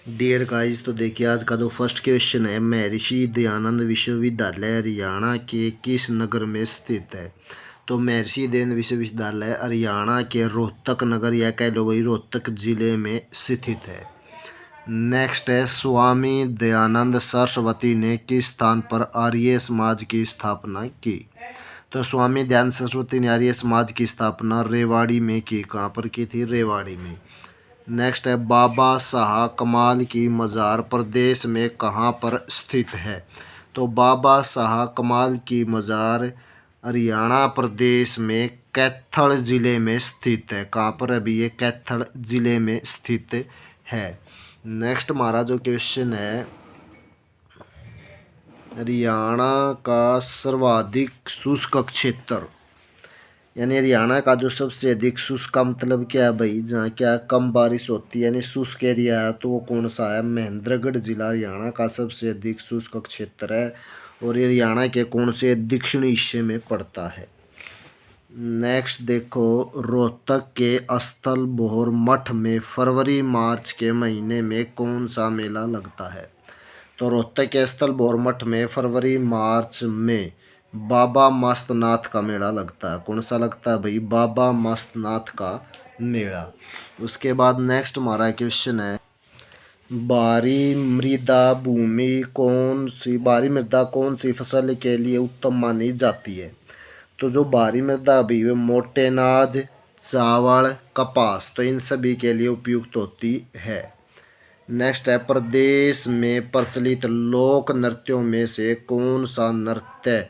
Dear guys, तो देखिए आज का जो फर्स्ट क्वेश्चन है, महर्षि दयानंद विश्वविद्यालय हरियाणा के किस नगर में स्थित है। तो महर्षि दयानंद विश्वविद्यालय हरियाणा के रोहतक नगर या कह लो भाई रोहतक जिले में स्थित है। नेक्स्ट है, स्वामी दयानंद सरस्वती ने किस स्थान पर आर्य समाज की स्थापना की। तो स्वामी दयानंद सरस्वती ने आर्य समाज की स्थापना रेवाड़ी में की। कहाँ पर की थी? रेवाड़ी में। नेक्स्ट है, बाबा शाह कमाल की मज़ार प्रदेश में कहाँ पर स्थित है। तो बाबा शाह कमाल की मज़ार हरियाणा प्रदेश में कैथल ज़िले में स्थित है। कहाँ पर? अभी ये कैथल ज़िले में स्थित है। नेक्स्ट हमारा जो क्वेश्चन है, हरियाणा का सर्वाधिक शुष्क क्षेत्र, यानी हरियाणा का जो सबसे अधिक शुष्क का मतलब क्या है भाई, जहाँ क्या कम बारिश होती है यानी शुष्क एरिया है, तो वो कौन सा है? महेंद्रगढ़ जिला हरियाणा का सबसे अधिक शुष्क क्षेत्र है और ये हरियाणा के कौन से दक्षिणी हिस्से में पड़ता है। नेक्स्ट देखो, रोहतक के स्थल भोर मठ में फरवरी मार्च के महीने में कौन सा मेला लगता है। तो रोहतक के स्थल भोर मठ में फरवरी मार्च में बाबा मस्तनाथ का मेला लगता है। कौन सा लगता है भाई? बाबा मस्तनाथ का मेला। उसके बाद नेक्स्ट हमारा क्वेश्चन है, भारी मृदा कौन सी फसल के लिए उत्तम मानी जाती है। तो जो भारी मृदा भी वे मोटे अनाज, चावल, कपास, तो इन सभी के लिए उपयुक्त होती है। नेक्स्ट है, प्रदेश में प्रचलित लोक नृत्यों में से कौन सा नृत्य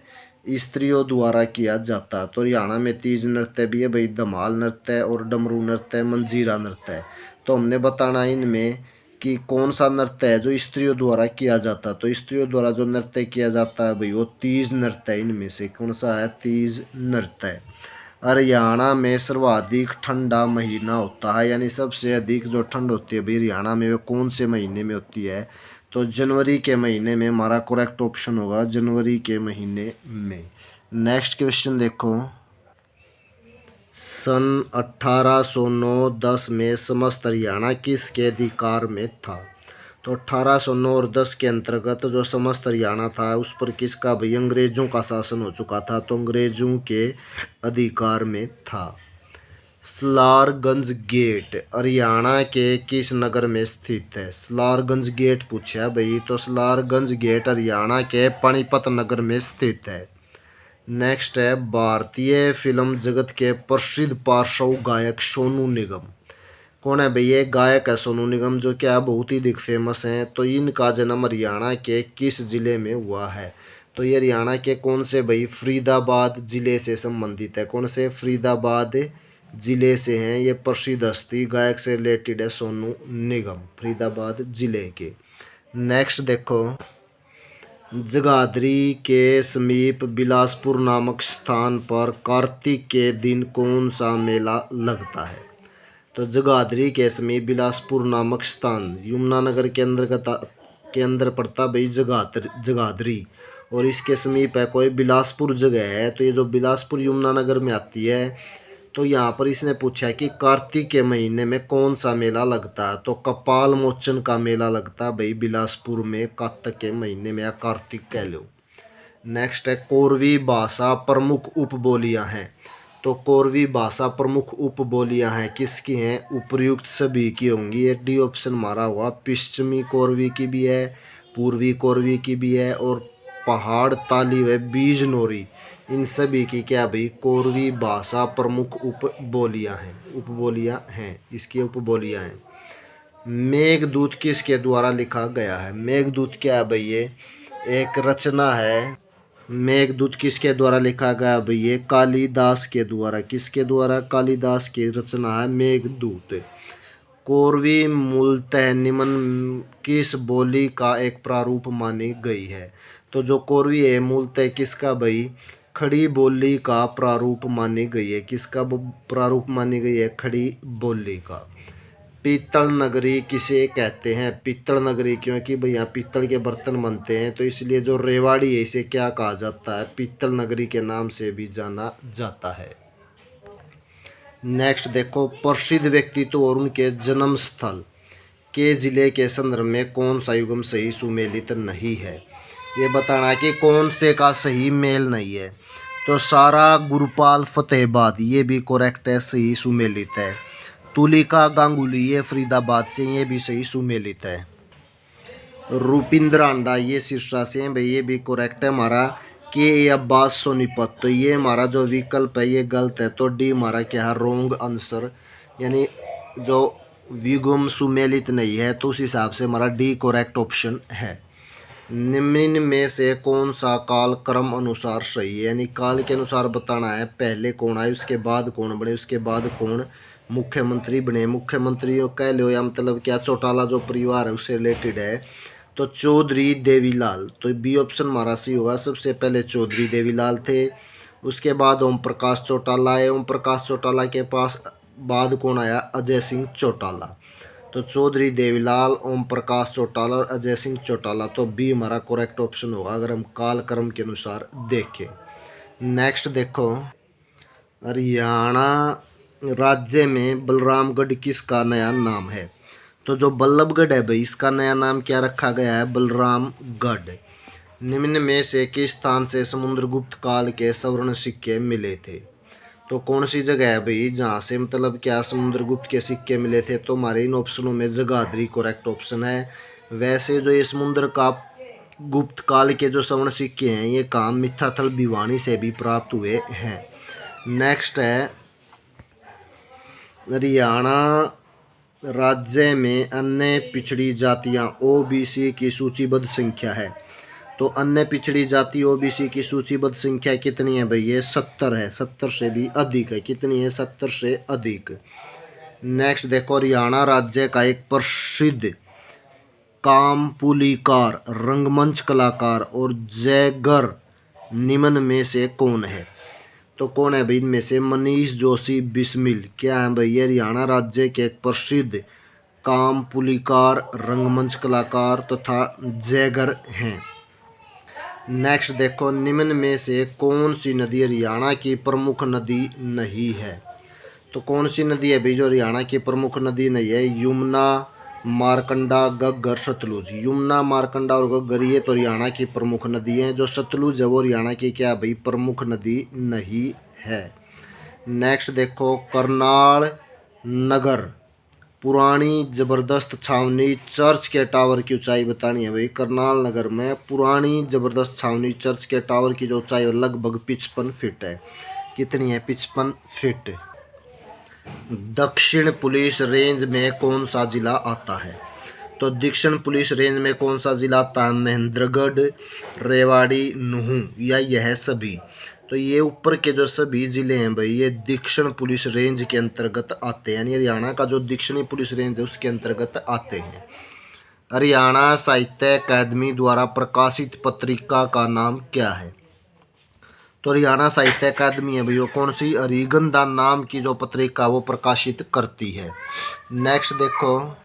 स्त्रियों द्वारा किया जाता है। तो हरियाणा में तीज नृत्य भी है भाई, धमाल नृत्य और डमरू नृत्य, मंजीरा नृत्य है। तो हमने बताना इनमें कि कौन सा नृत्य है जो स्त्रियों द्वारा किया जाता है। तो स्त्रियों द्वारा जो नृत्य किया जाता है भाई वो तीज नृत्य है। इनमें से कौन सा है? तीज नृत्य। हरियाणा में सर्वाधिक ठंडा महीना होता है, यानी सबसे अधिक जो ठंड होती है भाई हरियाणा में वो कौन से महीने में होती है। तो जनवरी के महीने में हमारा करेक्ट ऑप्शन होगा, जनवरी के महीने में। नेक्स्ट क्वेश्चन देखो, सन 1809-10 में समस्त हरियाणा किसके अधिकार में था। तो 1809 और 10 के अंतर्गत जो समस्त हरियाणा था उस पर किसका भाई? अंग्रेजों का शासन हो चुका था, तो अंग्रेजों के अधिकार में था। सलारगंज गेट हरियाणा के किस नगर में स्थित है। सलारगंज गेट पूछा भाई, तो सलारगंज गेट हरियाणा के पानीपत नगर में स्थित है। नेक्स्ट है, भारतीय फिल्म जगत के प्रसिद्ध पार्श्व गायक सोनू निगम कौन है भाई? ये गायक है सोनू निगम, जो क्या बहुत ही अधिक फेमस हैं। तो इनका जन्म हरियाणा के किस जिले में हुआ है। तो ये हरियाणा के कौन से भाई? फरीदाबाद जिले से संबंधित है। कौन से? फरीदाबाद जिले से हैं। ये प्रसिद्ध हस्ती गायक से रिलेटेड है सोनू निगम, फरीदाबाद जिले के। नेक्स्ट देखो, जगाधरी के समीप बिलासपुर नामक स्थान पर कार्तिक के दिन कौन सा मेला लगता है। तो जगाधरी के समीप बिलासपुर नामक स्थान यमुनानगर के अंदर पड़ता भाई जगाधरी, और इसके समीप है कोई बिलासपुर जगह है। तो ये जो बिलासपुर यमुनानगर में आती है, तो यहाँ पर इसने पूछा है कि कार्तिक के महीने में कौन सा मेला लगता है। तो कपाल मोचन का मेला लगता है भाई बिलासपुर में कार्तिक के महीने में, या कार्तिक कह लो। नेक्स्ट है, कोरवी भाषा प्रमुख उपबोलियां हैं। तो कोरवी भाषा प्रमुख उपबोलियां हैं किसकी हैं? उपर्युक्त सभी की होंगी। ये डी ऑप्शन मारा हुआ, पश्चिमी कोरवी की भी है, पूर्वी कोरवी की भी है, और पहाड़ ताली व बीजनोरी, इन सभी की क्या भाई? कोरवी भाषा प्रमुख उपबोलियां हैं, इसकी उपबोलियां हैं। मेघदूत किसके द्वारा लिखा गया है। मेघदूत क्या है भाई? ये एक रचना है। मेघदूत किसके द्वारा लिखा गया भाई? ये कालिदास के द्वारा। किसके द्वारा? कालिदास की रचना है मेघदूत। कोरवी मूलतः निम्न किस बोली का एक प्रारूप मानी गई है। तो जो कोरवी है मूलतः किसका भाई? खड़ी बोली का प्रारूप मानी गई है। किसका प्रारूप मानी गई है? खड़ी बोली का। पीतल नगरी किसे कहते हैं। पीतल नगरी क्योंकि भाई यहाँ पीतल के बर्तन बनते हैं, तो इसलिए जो रेवाड़ी है इसे क्या कहा जाता है? पीतल नगरी के नाम से भी जाना जाता है। नेक्स्ट देखो, प्रसिद्ध व्यक्तित्व और उनके जन्म स्थल के जिले के संदर्भ में कौन सा युग्म सही सुमेलित नहीं है। ये बताना है कि कौन से का सही मेल नहीं है। तो सारा गुरुपाल फतेहाबाद ये भी करेक्ट है, सही सुमेलित है। तुलिका गांगुली ये फरीदाबाद से, ये भी सही सुमेलित है। रूपिंदर आंडा ये सिरसा से भाई, ये भी करेक्ट है हमारा। के ए अब्बास सोनीपत, तो ये हमारा जो विकल्प है ये गलत है। तो डी हमारा क्या है, रॉन्ग आंसर, यानी जो विगम सुमेलित नहीं है, तो उस हिसाब से हमारा डी करेक्ट ऑप्शन है। निम्न में से कौन सा काल क्रम अनुसार सही है, यानी काल के अनुसार बताना है। पहले कौन आए, उसके बाद कौन बने, उसके बाद कौन मुख्यमंत्री बने। मुख्यमंत्री कह लो या मतलब क्या चौटाला जो परिवार है उससे रिलेटेड है। तो चौधरी देवीलाल, तो बी ऑप्शन हमारा सी होगा। सबसे पहले चौधरी देवीलाल थे, उसके बाद ओम प्रकाश चौटाला आए। ओम प्रकाश चौटाला के पास बाद कौन आया, अजय सिंह चौटाला। तो चौधरी देवीलाल, ओम प्रकाश चौटाला और अजय सिंह चौटाला, तो बी हमारा करेक्ट ऑप्शन होगा अगर हम कालक्रम के अनुसार देखें। नेक्स्ट देखो, हरियाणा राज्य में बलरामगढ़ किसका नया नाम है। तो जो बल्लभगढ़ है भाई, इसका नया नाम क्या रखा गया है, बलरामगढ़। निम्न में से किस स्थान से समुद्रगुप्त काल के स्वर्ण सिक्के मिले थे। तो कौन सी जगह है भाई जहाँ से मतलब क्या समुद्रगुप्त के सिक्के मिले थे। तो हमारे इन ऑप्शनों में जगाधरी करेक्ट ऑप्शन है। वैसे जो ये समुद्र का गुप्त काल के जो स्वर्ण सिक्के हैं ये काम मिथ्याथल भिवानी से भी प्राप्त हुए हैं। नेक्स्ट है, हरियाणा राज्य में अन्य पिछड़ी जातियां ओबीसी की सूचीबद्ध संख्या है। तो अन्य पिछड़ी जाति ओबीसी की सूचीबद्ध संख्या कितनी है भाई, ये 70 है। 70 से भी अधिक है, कितनी है, 70 से अधिक। नेक्स्ट देखो, हरियाणा राज्य का एक प्रसिद्ध कामपुलिकार, रंगमंच कलाकार और जयगर निम्न में से कौन है। तो कौन है भाई इनमें से, मनीष जोशी बिस्मिल क्या है भाई, ये हरियाणा राज्य के एक प्रसिद्ध कामपुलिकार, रंगमंच कलाकार तथा जयगर हैं। नेक्स्ट देखो, निम्न में से कौन सी नदी हरियाणा की प्रमुख नदी नहीं है। तो कौन सी नदी है भाई जो हरियाणा की प्रमुख नदी नहीं है, यमुना, मारकंडा, गग्गर, सतलुज। यमुना, मारकंडा और गग्गर ये तो हरियाणा की प्रमुख नदी हैं। जो सतलुज है वो हरियाणा की क्या भाई, प्रमुख नदी नहीं है। नेक्स्ट देखो, करनाल नगर पुरानी जबरदस्त छावनी चर्च के टावर की ऊंचाई बतानी है भाई। करनाल नगर में पुरानी जबरदस्त छावनी चर्च के टावर की जो ऊंचाई है लगभग 55 फीट है। कितनी है, 55 फीट। दक्षिण पुलिस रेंज में कौन सा जिला आता है। तो दक्षिण पुलिस रेंज में कौन सा जिला आता है, महेंद्रगढ़, रेवाड़ी, नूहू या यह सभी। तो ये ऊपर के जो सभी जिले हैं भाई ये दक्षिण पुलिस रेंज के अंतर्गत आते हैं, यानी हरियाणा का जो दक्षिणी पुलिस रेंज है उसके अंतर्गत आते हैं। हरियाणा साहित्य अकादमी द्वारा प्रकाशित पत्रिका का नाम क्या है। तो हरियाणा साहित्य अकादमी है भाई वो कौन सी, हरिगंधा नाम की जो पत्रिका वो प्रकाशित करती है। नेक्स्ट देखो,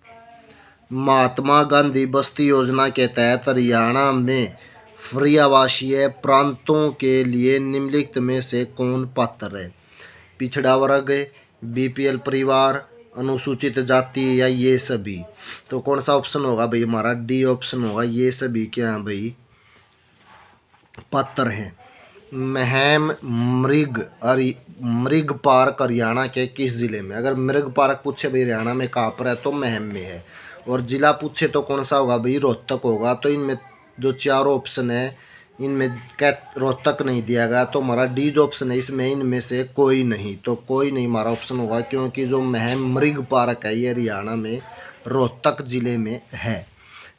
महात्मा गांधी बस्ती योजना के तहत हरियाणा में फ्री आवासीय प्रांतों के लिए निम्नलिखित में से कौन पात्र है। पिछड़ा वर्ग, बीपीएल परिवार, अनुसूचित जाति या ये सभी। तो कौन सा ऑप्शन होगा भाई हमारा, डी ऑप्शन होगा, ये सभी क्या है भाई पात्र हैं। महम मृग पार्क हरियाणा के किस जिले में। अगर मृग पार्क पूछे भाई हरियाणा में कहाँ पर है तो महम में है। और जिला पूछे तो कौन सा होगा भाई, रोहतक होगा। तो इनमें जो चारों ऑप्शन है इनमें क्या रोहतक नहीं दिया गया, तो हमारा डी जो ऑप्शन है इसमें इनमें से कोई नहीं, तो कोई नहीं हमारा ऑप्शन होगा, क्योंकि जो महम मृग पार्क है ये हरियाणा में रोहतक जिले में है।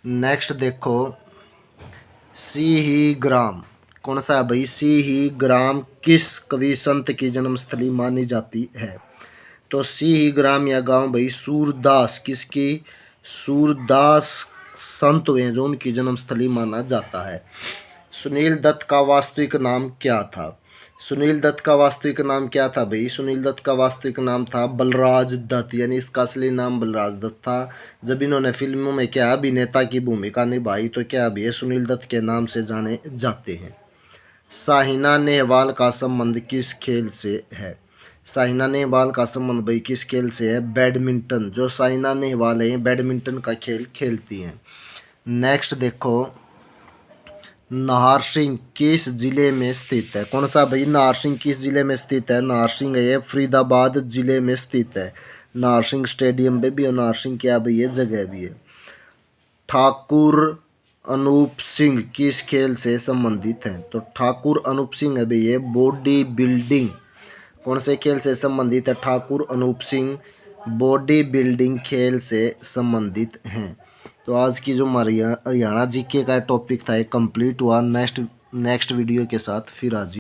नेक्स्ट देखो, सिही ग्राम कौन सा है भाई, सिही ग्राम किस कवि संत की जन्मस्थली मानी जाती है। तो सिही ग्राम या गांव भाई सूरदास, किसकी, सूरदास संत हुए जो उनकी जन्मस्थली माना जाता है। सुनील दत्त का वास्तविक नाम क्या था। सुनील दत्त का वास्तविक नाम क्या था भाई, सुनील दत्त का वास्तविक नाम था बलराज दत्त, यानी इसका असली नाम बलराज दत्त था। जब इन्होंने फिल्मों में क्या अभिनेता की भूमिका निभाई तो क्या अभी सुनील दत्त के नाम से जाने जाते हैं। साइना नेहवाल का संबंध किस खेल से है। साइना नेहवाल का संबंध भाई किस खेल से है? बैडमिंटन। जो साइना नेहवाल है बैडमिंटन का खेल खेलती हैं। नेक्स्ट देखो, नाहरसिंह किस जिले में स्थित है? कौन सा भाई? नाहरसिंह किस जिले में स्थित है? नाहरसिंह है ये फरीदाबाद जिले में स्थित है। नाहरसिंह स्टेडियम पे भी और नाहरसिंह क्या भाई ये जगह भी है। ठाकुर अनूप सिंह किस खेल से संबंधित हैं? तो ठाकुर अनूप सिंह है भाई ये बॉडी बिल्डिंग। कौन से खेल से संबंधित है? ठाकुर अनूप सिंह बॉडी बिल्डिंग खेल से संबंधित हैं। तो आज की जो हरियाणा जीके का टॉपिक था ये कंप्लीट हुआ। नेक्स्ट वीडियो के साथ फिर आज